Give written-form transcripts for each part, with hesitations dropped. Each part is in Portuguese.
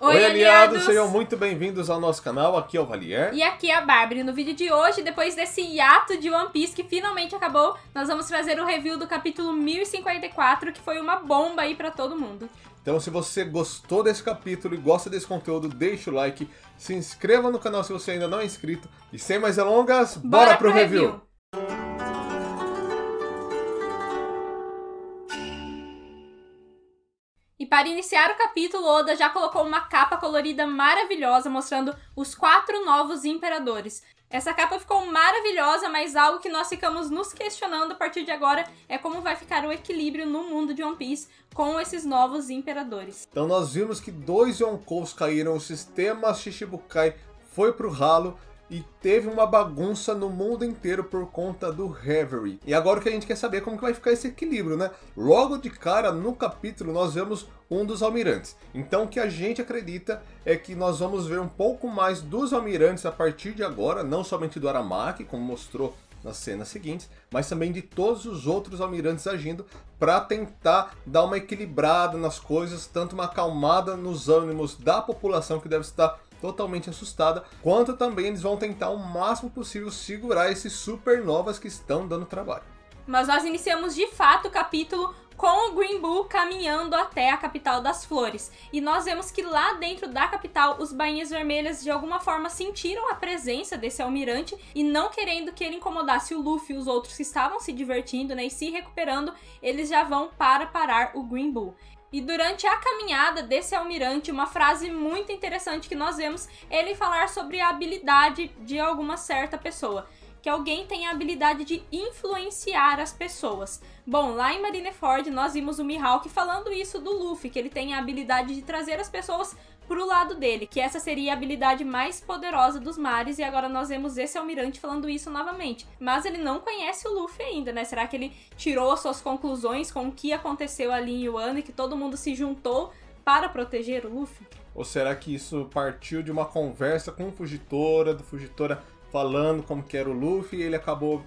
Oi, aliados! Sejam muito bem-vindos ao nosso canal, aqui é o Valier. E aqui é a Bárbara. No vídeo de hoje, depois desse hiato de One Piece que finalmente acabou, nós vamos trazer o review do capítulo 1054, que foi uma bomba aí pra todo mundo. Então se você gostou desse capítulo e gosta desse conteúdo, deixa o like, se inscreva no canal se você ainda não é inscrito. E sem mais delongas, bora pro review! E para iniciar o capítulo, Oda já colocou uma capa colorida maravilhosa mostrando os 4 novos imperadores. Essa capa ficou maravilhosa, mas algo que nós ficamos nos questionando a partir de agora é como vai ficar o equilíbrio no mundo de One Piece com esses novos imperadores. Então nós vimos que 2 Yonkous caíram, o sistema Shichibukai foi pro ralo e teve uma bagunça no mundo inteiro por conta do Reverie. E agora o que a gente quer saber é como que vai ficar esse equilíbrio, né? Logo de cara, no capítulo, nós vemos um dos almirantes. Então o que a gente acredita é que nós vamos ver um pouco mais dos almirantes a partir de agora, não somente do Aramaki, como mostrou nas cenas seguintes, mas também de todos os outros almirantes agindo para tentar dar uma equilibrada nas coisas, tanto uma acalmada nos ânimos da população que deve estar totalmente assustada, quanto também eles vão tentar o máximo possível segurar esses supernovas que estão dando trabalho. Mas nós iniciamos de fato o capítulo com o Green Bull caminhando até a capital das flores. E nós vemos que lá dentro da capital, os bainhas vermelhas de alguma forma sentiram a presença desse almirante e não querendo que ele incomodasse o Luffy e os outros que estavam se divertindo, né, e se recuperando, eles já vão para parar o Green Bull. E durante a caminhada desse almirante, uma frase muito interessante que nós vemos ele falar sobre a habilidade de alguma certa pessoa. Que alguém tem a habilidade de influenciar as pessoas. Bom, lá em Marineford nós vimos o Mihawk falando isso do Luffy, que ele tem a habilidade de trazer as pessoas pro lado dele, que essa seria a habilidade mais poderosa dos mares, e agora nós vemos esse almirante falando isso novamente. Mas ele não conhece o Luffy ainda, né? Será que ele tirou suas conclusões com o que aconteceu ali em Wano e que todo mundo se juntou para proteger o Luffy? Ou será que isso partiu de uma conversa com o Fujitora, do Fujitora falando como que era o Luffy, e ele acabou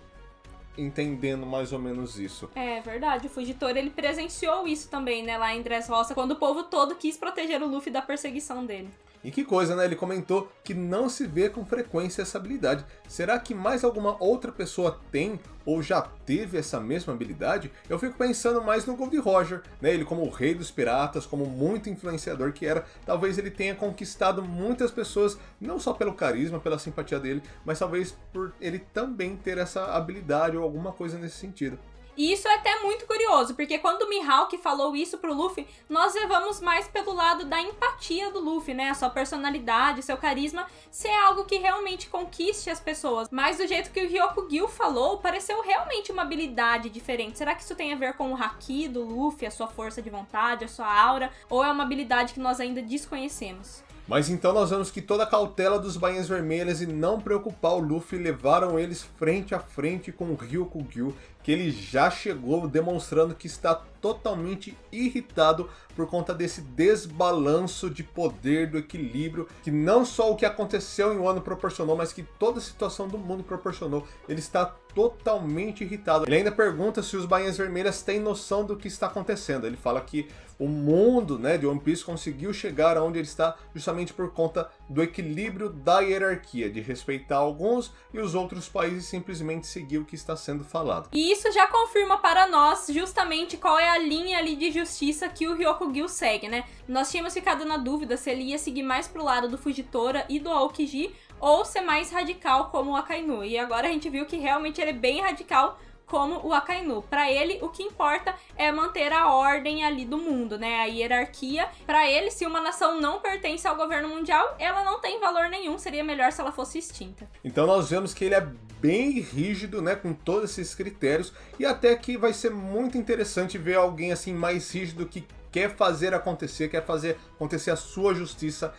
entendendo mais ou menos isso? É verdade, o Fujitora ele presenciou isso também, né, lá em Dressrosa, quando o povo todo quis proteger o Luffy da perseguição dele. E que coisa, né? Ele comentou que não se vê com frequência essa habilidade. Será que mais alguma outra pessoa tem ou já teve essa mesma habilidade? Eu fico pensando mais no Gold Roger, né? Ele como o rei dos piratas, como muito influenciador que era, talvez ele tenha conquistado muitas pessoas, não só pelo carisma, pela simpatia dele, mas talvez por ele também ter essa habilidade ou alguma coisa nesse sentido. E isso é até muito curioso, porque quando o Mihawk falou isso pro Luffy, nós levamos mais pelo lado da empatia do Luffy, né? A sua personalidade, seu carisma, ser algo que realmente conquiste as pessoas. Mas do jeito que o Ryokugyu falou, pareceu realmente uma habilidade diferente. Será que isso tem a ver com o Haki do Luffy, a sua força de vontade, a sua aura? Ou é uma habilidade que nós ainda desconhecemos? Mas então nós vemos que toda a cautela dos bainhas vermelhas e não preocupar o Luffy levaram eles frente a frente com o Ryokugyu, que ele já chegou demonstrando que está totalmente irritado por conta desse desbalanço de poder, do equilíbrio, que não só o que aconteceu em Wano proporcionou, mas que toda a situação do mundo proporcionou. Ele está totalmente irritado. Ele ainda pergunta se os bainhas vermelhas têm noção do que está acontecendo. Ele fala que o mundo, né, de One Piece conseguiu chegar aonde ele está justamente por conta do equilíbrio da hierarquia, de respeitar alguns e os outros países simplesmente seguir o que está sendo falado. E isso já confirma para nós justamente qual é a linha ali de justiça que o Ryokugyu segue, né? Nós tínhamos ficado na dúvida se ele ia seguir mais pro lado do Fujitora e do Aokiji ou ser mais radical como o Akainu. E agora a gente viu que realmente ele é bem radical como o Akainu. Para ele, o que importa é manter a ordem ali do mundo, né? A hierarquia. Para ele, se uma nação não pertence ao governo mundial, ela não tem valor nenhum. Seria melhor se ela fosse extinta. Então nós vemos que ele é bem rígido, né, com todos esses critérios, e até que vai ser muito interessante ver alguém assim mais rígido que quer fazer acontecer, quer fazer acontecer a sua justiça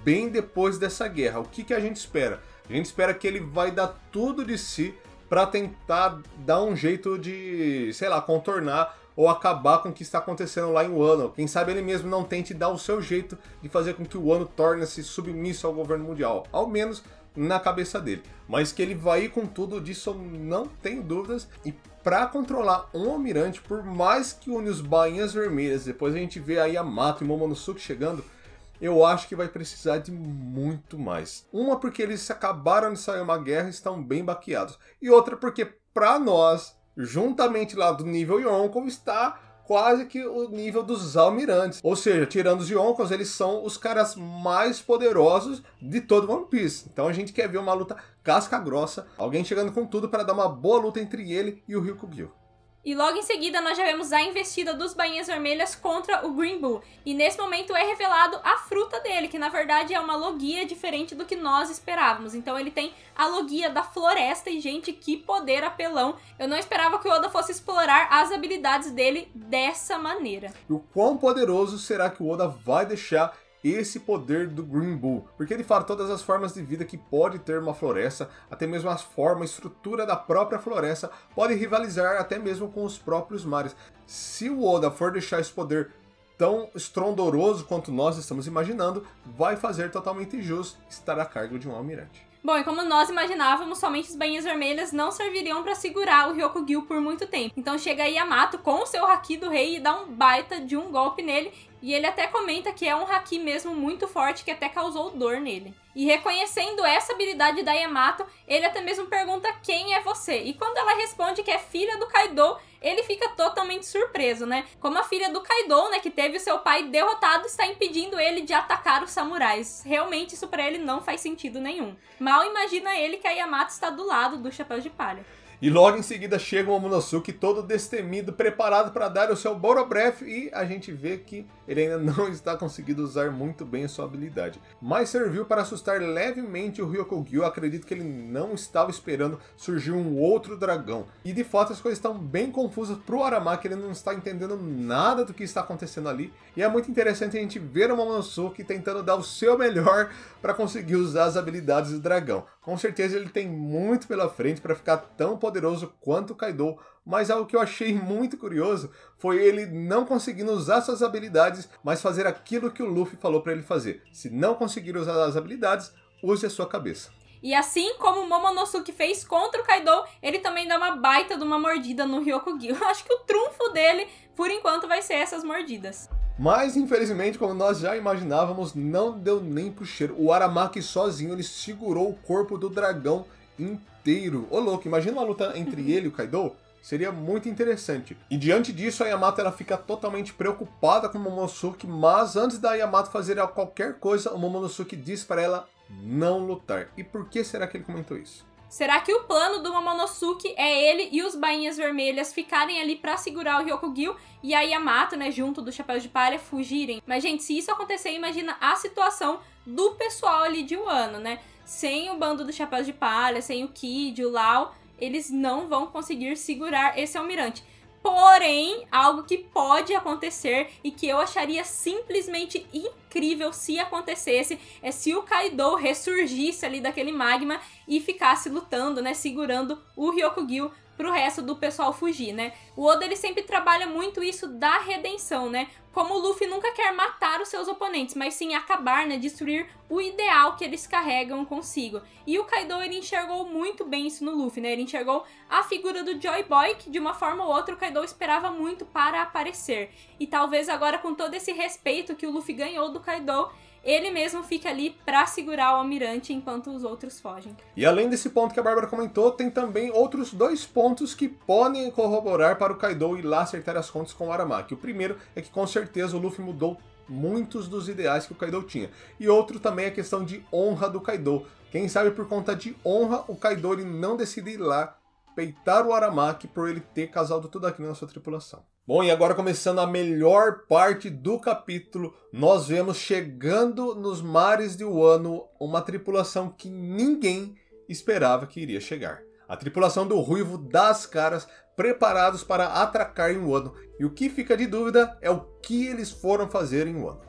bem depois dessa guerra. O que a gente espera? A gente espera que ele vai dar tudo de si para tentar dar um jeito de, sei lá, contornar ou acabar com o que está acontecendo lá em Wano. Quem sabe ele mesmo não tente dar o seu jeito de fazer com que o Wano torne-se submisso ao governo mundial, ao menos na cabeça dele. Mas que ele vai ir com tudo, disso eu não tenho dúvidas. E para controlar um almirante, por mais que une os bainhas vermelhas, depois a gente vê a Yamato e Momonosuke chegando, eu acho que vai precisar de muito mais. Uma porque eles acabaram de sair uma guerra e estão bem baqueados. E outra porque, pra nós, juntamente lá do nível Yonkou, está quase que o nível dos almirantes. Ou seja, tirando os Yonkous, eles são os caras mais poderosos de todo One Piece. Então a gente quer ver uma luta casca grossa, alguém chegando com tudo para dar uma boa luta entre ele e o Ryukugyu. E logo em seguida nós já vemos a investida dos Bainhas Vermelhas contra o Green Bull. E nesse momento é revelado a fruta dele, que na verdade é uma logia diferente do que nós esperávamos. Então ele tem a logia da floresta e, gente, que poder apelão. Eu não esperava que o Oda fosse explorar as habilidades dele dessa maneira. E o quão poderoso será que o Oda vai deixar esse poder do Green Bull? Porque ele fala todas as formas de vida que pode ter uma floresta, até mesmo a forma, a estrutura da própria floresta, pode rivalizar até mesmo com os próprios mares. Se o Oda for deixar esse poder tão estrondoroso quanto nós estamos imaginando, vai fazer totalmente jus estar a cargo de um almirante. Bom, e como nós imaginávamos, somente as Bainhas Vermelhas não serviriam para segurar o Ryukugyu por muito tempo. Então chega Yamato com o seu Haki do Rei e dá um baita de um golpe nele. E ele até comenta que é um Haki mesmo muito forte, que até causou dor nele. E reconhecendo essa habilidade da Yamato, ele até mesmo pergunta quem é você. E quando ela responde que é filha do Kaido, ele fica totalmente surpreso, né? Como a filha do Kaido, né, que teve o seu pai derrotado, está impedindo ele de atacar os samurais. Realmente isso pra ele não faz sentido nenhum. Mal imagina ele que a Yamato está do lado do Chapéu de Palha. E logo em seguida chega o Momonosuke todo destemido, preparado para dar o seu Boro Breath, e a gente vê que ele ainda não está conseguindo usar muito bem a sua habilidade. Mas serviu para assustar levemente o Ryukugyu. Acredito que ele não estava esperando surgir um outro dragão. E de fato as coisas estão bem confusas para o Aramaki, ele não está entendendo nada do que está acontecendo ali. E é muito interessante a gente ver o Momonosuke tentando dar o seu melhor para conseguir usar as habilidades do dragão. Com certeza ele tem muito pela frente para ficar tão poderoso quanto o Kaido, mas algo que eu achei muito curioso foi ele não conseguindo usar suas habilidades, mas fazer aquilo que o Luffy falou para ele fazer. Se não conseguir usar as habilidades, use a sua cabeça. E assim como o Momonosuke fez contra o Kaido, ele também dá uma baita de uma mordida no Ryukugyu. Eu acho que o trunfo dele, por enquanto, vai ser essas mordidas. Mas, infelizmente, como nós já imaginávamos, não deu nem pro cheiro. O Aramaki sozinho, ele segurou o corpo do dragão inteiro. Ô louco, imagina uma luta entre ele e o Kaido? Seria muito interessante. E diante disso, a Yamato ela fica totalmente preocupada com o Momonosuke, mas antes da Yamato fazer qualquer coisa, o Momonosuke diz para ela não lutar. E por que será que ele comentou isso? Será que o plano do Momonosuke é ele e os Bainhas Vermelhas ficarem ali pra segurar o Ryukugyu e a Yamato, né, junto do Chapéu de Palha, fugirem? Mas, gente, se isso acontecer, imagina a situação do pessoal ali de Wano, né? Sem o bando do Chapéu de Palha, sem o Kid, o Lau, eles não vão conseguir segurar esse almirante. Porém, algo que pode acontecer e que eu acharia simplesmente incrível se acontecesse é se o Kaido ressurgisse ali daquele magma e ficasse lutando, né, segurando o Ryukugyu pro resto do pessoal fugir, né? O Oda, ele sempre trabalha muito isso da redenção, né? Como o Luffy nunca quer matar os seus oponentes, mas sim acabar, né, destruir o ideal que eles carregam consigo. E o Kaido, ele enxergou muito bem isso no Luffy, né? Ele enxergou a figura do Joy Boy, que de uma forma ou outra o Kaido esperava muito para aparecer. E talvez agora, com todo esse respeito que o Luffy ganhou do Kaido, ele mesmo fica ali pra segurar o almirante enquanto os outros fogem. E além desse ponto que a Bárbara comentou, tem também outros dois pontos que podem corroborar para o Kaido ir lá acertar as contas com o Aramaki. O primeiro é que com certeza o Luffy mudou muitos dos ideais que o Kaido tinha. E outro também é a questão de honra do Kaido. Quem sabe por conta de honra o Kaido ele não decide ir lá peitar o Aramaki por ele ter causado tudo aquilo na sua tripulação. Bom, e agora começando a melhor parte do capítulo, nós vemos chegando nos mares de Wano uma tripulação que ninguém esperava que iria chegar. A tripulação do Ruivo das Caras, preparados para atracar em Wano. E o que fica de dúvida é o que eles foram fazer em Wano.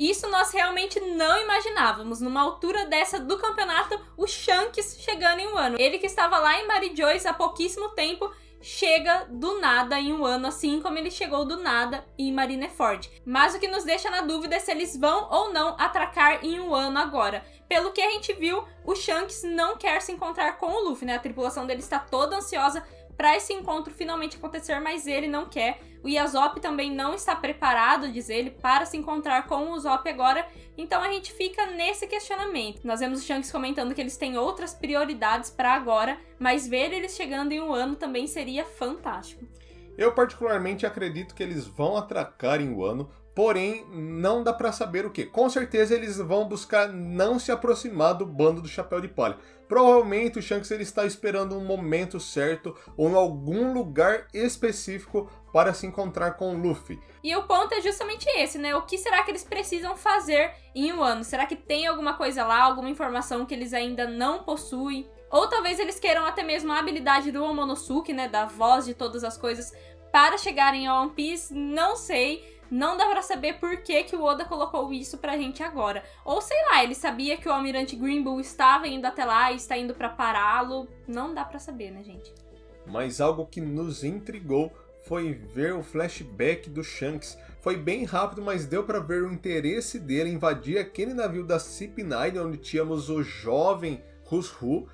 Isso nós realmente não imaginávamos. Numa altura dessa do campeonato, o Shanks chegando em Wano. Ele que estava lá em Marijoice há pouquíssimo tempo, chega do nada em Wano, assim como ele chegou do nada em Marineford. Mas o que nos deixa na dúvida é se eles vão ou não atracar em Wano agora. Pelo que a gente viu, o Shanks não quer se encontrar com o Luffy, né? A tripulação dele está toda ansiosa para esse encontro finalmente acontecer, mas ele não quer. O Yasop também não está preparado, diz ele, para se encontrar com o Usopp agora, então a gente fica nesse questionamento. Nós vemos o Shanks comentando que eles têm outras prioridades para agora, mas ver eles chegando em Wano também seria fantástico. Eu particularmente acredito que eles vão atracar em Wano, porém não dá pra saber o que. Com certeza eles vão buscar não se aproximar do bando do Chapéu de Palha. Provavelmente o Shanks ele está esperando um momento certo ou em algum lugar específico para se encontrar com o Luffy. E o ponto é justamente esse, né? O que será que eles precisam fazer em Wano? Será que tem alguma coisa lá, alguma informação que eles ainda não possuem? Ou talvez eles queiram até mesmo a habilidade do Momonosuke, né? Da voz de todas as coisas para chegarem a One Piece, não sei. Não dá pra saber por que o Oda colocou isso pra gente agora. Ou sei lá, ele sabia que o Almirante Green Bull estava indo até lá e está indo pra pará-lo. Não dá pra saber, né, gente? Mas algo que nos intrigou foi ver o flashback do Shanks. Foi bem rápido, mas deu pra ver o interesse dele em invadir aquele navio da CP9, onde tínhamos o jovem Rushu,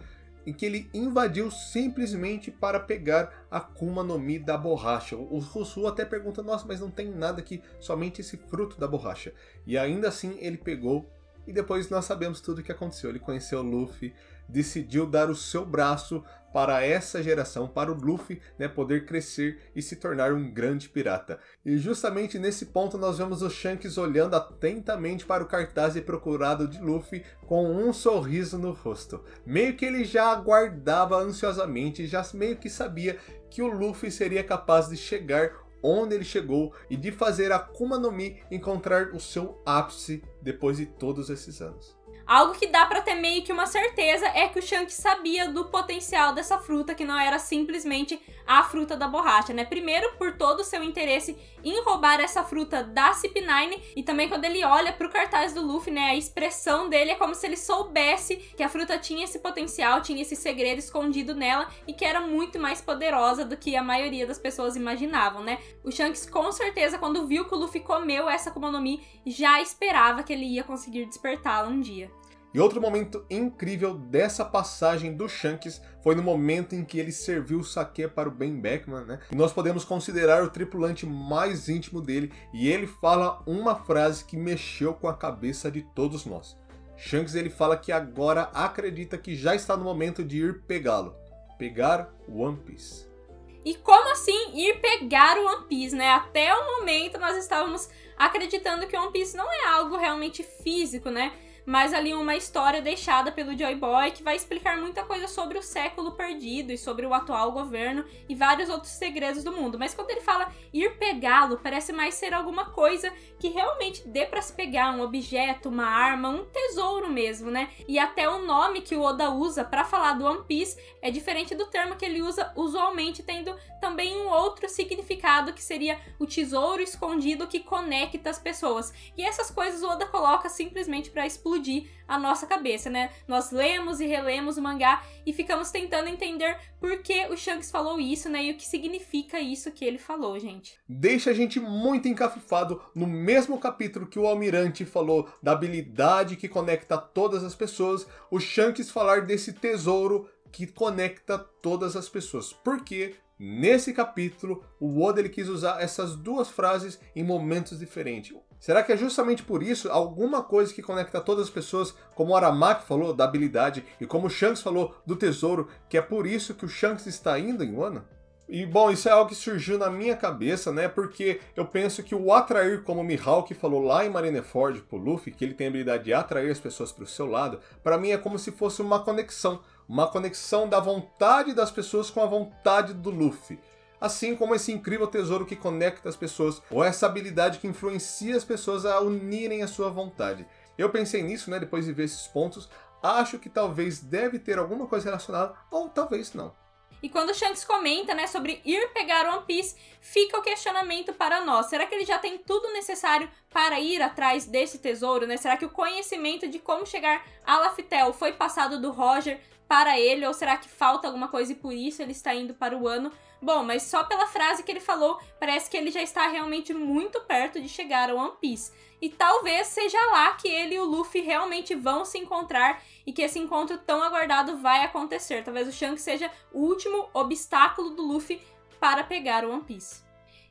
em que ele invadiu simplesmente para pegar a Akuma no Mi da borracha. O Rushu até pergunta, nossa, mas não tem nada aqui, somente esse fruto da borracha. E ainda assim ele pegou, e depois nós sabemos tudo o que aconteceu. Ele conheceu o Luffy, decidiu dar o seu braço para essa geração, para o Luffy, né, poder crescer e se tornar um grande pirata. E justamente nesse ponto nós vemos o Shanks olhando atentamente para o cartaz de procurado de Luffy com um sorriso no rosto. Meio que ele já aguardava ansiosamente, já meio que sabia que o Luffy seria capaz de chegar onde ele chegou e de fazer a Akuma no Mi encontrar o seu ápice depois de todos esses anos. Algo que dá pra ter meio que uma certeza é que o Shanks sabia do potencial dessa fruta, que não era simplesmente a fruta da borracha, né? Primeiro, por todo o seu interesse em roubar essa fruta da CP9, e também quando ele olha pro cartaz do Luffy, né? A expressão dele é como se ele soubesse que a fruta tinha esse potencial, tinha esse segredo escondido nela e que era muito mais poderosa do que a maioria das pessoas imaginavam, né? O Shanks, com certeza, quando viu que o Luffy comeu essa Akuma no Mi, já esperava que ele ia conseguir despertá-la um dia. E outro momento incrível dessa passagem do Shanks foi no momento em que ele serviu o saquê para o Ben Beckman, né? E nós podemos considerar o tripulante mais íntimo dele, e ele fala uma frase que mexeu com a cabeça de todos nós. Shanks ele fala que agora acredita que já está no momento de ir pegá-lo. Pegar One Piece. E como assim ir pegar o One Piece, né? Até o momento nós estávamos acreditando que o One Piece não é algo realmente físico, né? Mas ali uma história deixada pelo Joy Boy que vai explicar muita coisa sobre o século perdido e sobre o atual governo e vários outros segredos do mundo. Mas quando ele fala ir pegá-lo, parece mais ser alguma coisa que realmente dê pra se pegar, um objeto, uma arma, um tesouro mesmo, né? E até o nome que o Oda usa pra falar do One Piece é diferente do termo que ele usa usualmente, tendo também um outro significado que seria o tesouro escondido que conecta as pessoas. E essas coisas o Oda coloca simplesmente pra explodir a nossa cabeça, né? Nós lemos e relemos o mangá e ficamos tentando entender por que o Shanks falou isso, né? E o que significa isso que ele falou, gente. Deixa a gente muito encafifado no mesmo capítulo que o Almirante falou da habilidade que conecta todas as pessoas, o Shanks falar desse tesouro que conecta todas as pessoas. Por quê? Nesse capítulo, o Oda ele quis usar essas duas frases em momentos diferentes. Será que é justamente por isso alguma coisa que conecta todas as pessoas, como o Aramaki falou da habilidade e como o Shanks falou do tesouro, que é por isso que o Shanks está indo em Wano? E bom, isso é algo que surgiu na minha cabeça, né? Porque eu penso que o atrair, como o Mihawk falou lá em Marineford pro Luffy, que ele tem a habilidade de atrair as pessoas para o seu lado, para mim é como se fosse uma conexão da vontade das pessoas com a vontade do Luffy. Assim como esse incrível tesouro que conecta as pessoas, ou essa habilidade que influencia as pessoas a unirem a sua vontade. Eu pensei nisso, né, depois de ver esses pontos, acho que talvez deve ter alguma coisa relacionada, ou talvez não. E quando o Shanks comenta, né, sobre ir pegar One Piece, fica o questionamento para nós. Será que ele já tem tudo necessário para ir atrás desse tesouro, né? Será que o conhecimento de como chegar a Laftel foi passado do Roger para ele? Ou será que falta alguma coisa e por isso ele está indo para o Wano? Bom, mas só pela frase que ele falou, parece que ele já está realmente muito perto de chegar ao One Piece. E talvez seja lá que ele e o Luffy realmente vão se encontrar e que esse encontro tão aguardado vai acontecer. Talvez o Shanks seja o último obstáculo do Luffy para pegar o One Piece.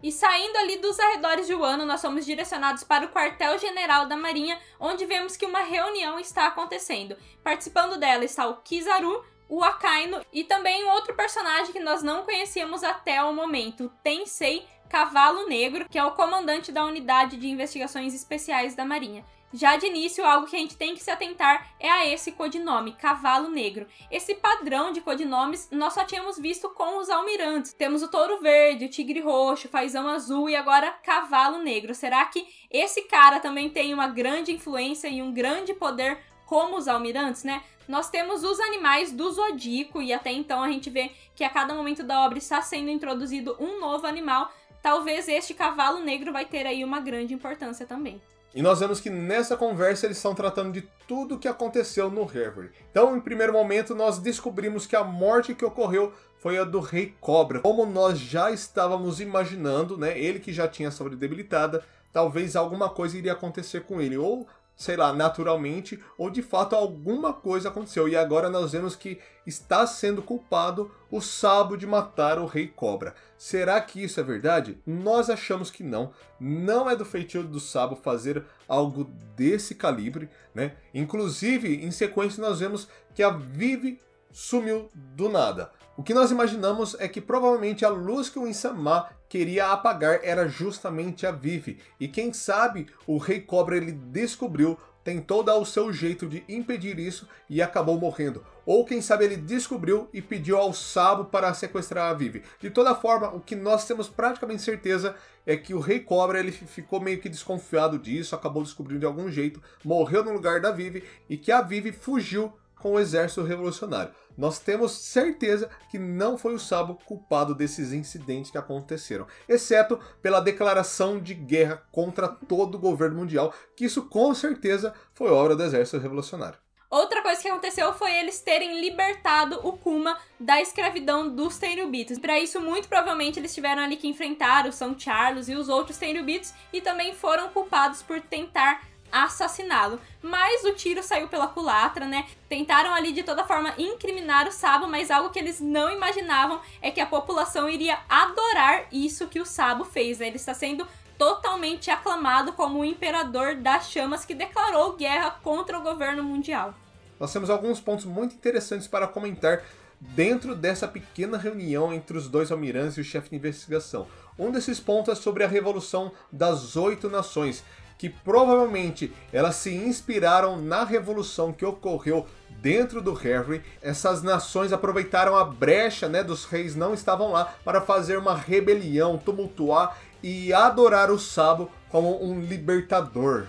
E saindo ali dos arredores de Wano, nós somos direcionados para o quartel-general da Marinha, onde vemos que uma reunião está acontecendo. Participando dela está o Kizaru, o Akainu e também um outro personagem que nós não conhecíamos até o momento, o Tensei Cavalo Negro, que é o comandante da unidade de investigações especiais da Marinha. Já de início, algo que a gente tem que se atentar é a esse codinome, Cavalo Negro. Esse padrão de codinomes nós só tínhamos visto com os almirantes. Temos o Touro Verde, o Tigre Roxo, o Fazão Azul e agora Cavalo Negro. Será que esse cara também tem uma grande influência e um grande poder como os almirantes, né? Nós temos os animais do Zodíaco e até então a gente vê que a cada momento da obra está sendo introduzido um novo animal. Talvez este Cavalo Negro vai ter aí uma grande importância também. E nós vemos que nessa conversa eles estão tratando de tudo o que aconteceu no Reverie. Então, em primeiro momento, nós descobrimos que a morte que ocorreu foi a do Rei Cobra. Como nós já estávamos imaginando, né, ele que já tinha saúde debilitada, talvez alguma coisa iria acontecer com ele. Ou, sei lá, naturalmente, ou de fato alguma coisa aconteceu. E agora nós vemos que está sendo culpado o Sabo de matar o Rei Cobra. Será que isso é verdade? Nós achamos que não. Não é do feitio do Sabo fazer algo desse calibre, né? Inclusive, em sequência, nós vemos que a Vivi sumiu do nada. O que nós imaginamos é que provavelmente a luz que o Insama queria apagar era justamente a Vivi. E quem sabe o Rei Cobra ele descobriu, tentou dar o seu jeito de impedir isso e acabou morrendo. Ou quem sabe ele descobriu e pediu ao Sabo para sequestrar a Vivi. De toda forma, o que nós temos praticamente certeza é que o Rei Cobra ele ficou meio que desconfiado disso, acabou descobrindo de algum jeito, morreu no lugar da Vivi e que a Vivi fugiu com o exército revolucionário. Nós temos certeza que não foi o Sabo culpado desses incidentes que aconteceram, exceto pela declaração de guerra contra todo o governo mundial, que isso com certeza foi obra do exército revolucionário. Outra coisa que aconteceu foi eles terem libertado o Kuma da escravidão dos Tenryubitos. Para isso, muito provavelmente, eles tiveram ali que enfrentar o São Charles e os outros Tenryubitos e também foram culpados por tentar assassiná-lo. Mas o tiro saiu pela culatra, né? Tentaram ali de toda forma incriminar o Sabo, mas algo que eles não imaginavam é que a população iria adorar isso que o Sabo fez, né? Ele está sendo totalmente aclamado como o imperador das chamas que declarou guerra contra o governo mundial. Nós temos alguns pontos muito interessantes para comentar dentro dessa pequena reunião entre os dois almirantes e o chefe de investigação. Um desses pontos é sobre a Revolução das 8 Nações, que provavelmente elas se inspiraram na revolução que ocorreu dentro do Reverie. Essas nações aproveitaram a brecha, né, dos reis não estavam lá para fazer uma rebelião, tumultuar e adorar o Sabo como um libertador.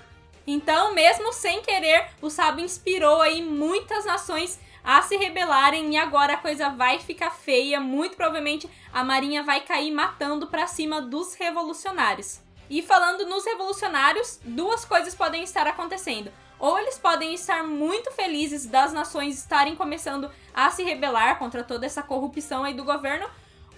Então, mesmo sem querer, o Sabo inspirou aí muitas nações a se rebelarem e agora a coisa vai ficar feia. Muito provavelmente a marinha vai cair matando pra cima dos revolucionários. E falando nos revolucionários, duas coisas podem estar acontecendo. Ou eles podem estar muito felizes das nações estarem começando a se rebelar contra toda essa corrupção aí do governo,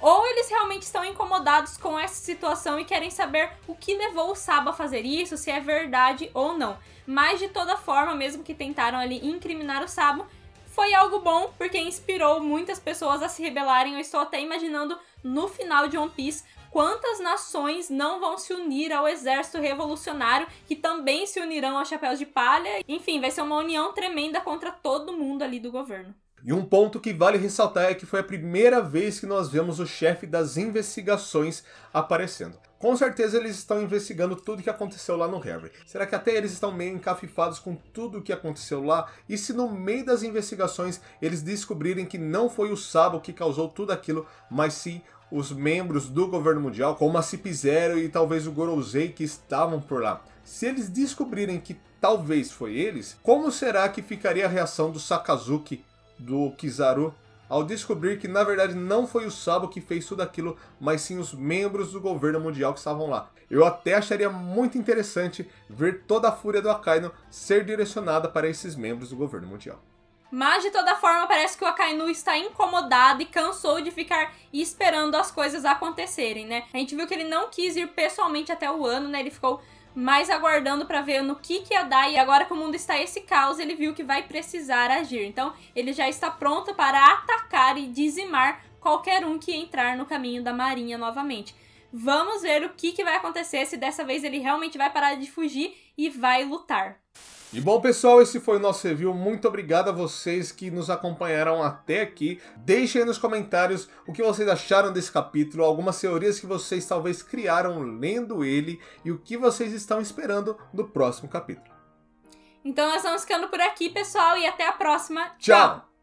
ou eles realmente estão incomodados com essa situação e querem saber o que levou o Sabo a fazer isso, se é verdade ou não. Mas de toda forma, mesmo que tentaram ali incriminar o Sabo, foi algo bom porque inspirou muitas pessoas a se rebelarem. Eu estou até imaginando no final de One Piece quantas nações não vão se unir ao exército revolucionário, que também se unirão aos Chapéus de Palha. Enfim, vai ser uma união tremenda contra todo mundo ali do governo. E um ponto que vale ressaltar é que foi a primeira vez que nós vemos o chefe das investigações aparecendo. Com certeza eles estão investigando tudo o que aconteceu lá no Reverie. Será que até eles estão meio encafifados com tudo o que aconteceu lá? E se no meio das investigações eles descobrirem que não foi o Sabo que causou tudo aquilo, mas sim os membros do governo mundial, como a CP0 e talvez o Gorosei que estavam por lá? Se eles descobrirem que talvez foi eles, como será que ficaria a reação do Sakazuki, do Kizaru, ao descobrir que na verdade não foi o Sabo que fez tudo aquilo, mas sim os membros do governo mundial que estavam lá? Eu até acharia muito interessante ver toda a fúria do Akainu ser direcionada para esses membros do governo mundial. Mas de toda forma parece que o Akainu está incomodado e cansou de ficar esperando as coisas acontecerem, né? A gente viu que ele não quis ir pessoalmente até o Wano, né? Ele ficou mais aguardando para ver no que ia dar, e agora que o mundo está esse caos, ele viu que vai precisar agir. Então ele já está pronto para atacar e dizimar qualquer um que entrar no caminho da marinha novamente. Vamos ver o que vai acontecer, se dessa vez ele realmente vai parar de fugir e vai lutar. E bom, pessoal, esse foi o nosso review. Muito obrigado a vocês que nos acompanharam até aqui. Deixem aí nos comentários o que vocês acharam desse capítulo, algumas teorias que vocês talvez criaram lendo ele e o que vocês estão esperando do próximo capítulo. Então nós vamos ficando por aqui, pessoal, e até a próxima. Tchau!